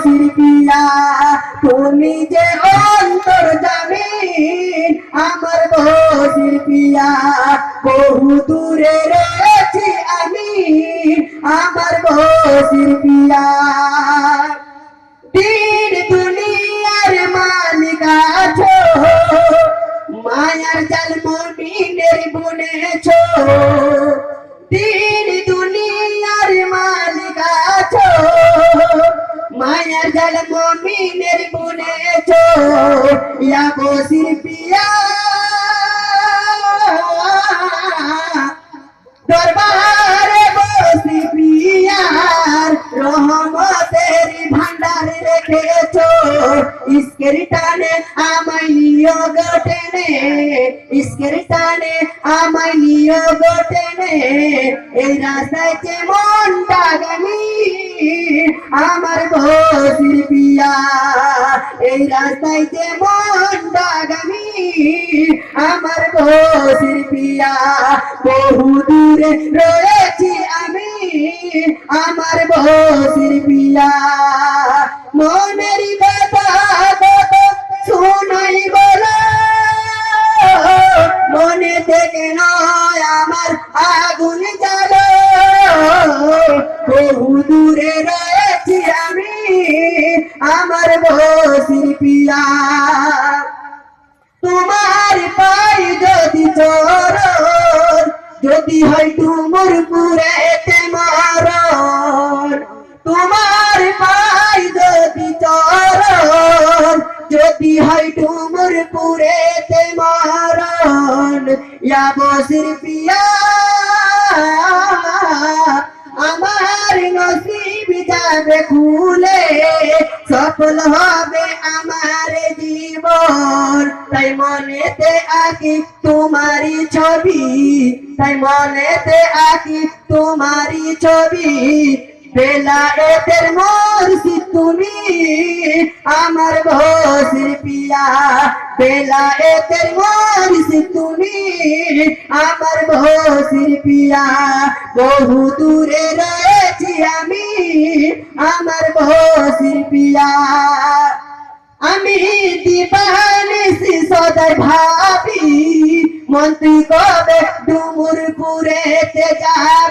শিল্পিয়া তুমি যে অন্তর্যামী আমার শিল্পিয়া বহু দূরে রয়েছি আমি আমার শিল্পিয়া দিন দুনিয়ার মালিক আছো মায়ার জাল মুমিনের বুনেছো দিন দুনিয়ার মালিক আছো মায়ার জাল মুমিনের বুনেছো ইয়া শিল্পিয়া দরবারে শিল্পিয়ার রহমতের ভান্ডার রেখেছো ইস্কের টানে আমায় নিয়ে গটেনে ইস্কের টানে আমায় নিয়ে গটেনে এই রাস্তায় যে মনটা গানি আমার শিল্পিয়া এই রাস্তায় যে মনটা গানি আমার শিল্পিয়া বহু দূরে রয়েছি আমি আমার শিল্পিয়া মনের কথা কত শুনাই বলো মনে থেকে নয় আমার আগুন জ্বালো বহু দূরে রয়েছি আমি আমার শিল্পিয়া তোমার পাই যদি চরণ যদি হয় তুমুর পুরেতে মরণ তোমার পাই যদি চরণ যদি হয় তুমুর পুরেতে মরণ ইয়া শিল্পিয়া আমার নসিব যাবে খুলে সফল হবে আমার জীবন তাই মনেতে আঁকি তোমারই ছবি তাই মনেতে আঁকি তোমারই ছবি বেলায়েতের মুর্শিদ তুমি আমার শিল্পিয়া বেলায়েতের মুর্শিদ তুমি আমার শিল্পিয়া বহু দূরে রয়েছি আমি আমার শিল্পিয়া আমি দিবানিসি সদাই ভাবি মন্ত্রী কবে ডুমুর পুরেতে যায়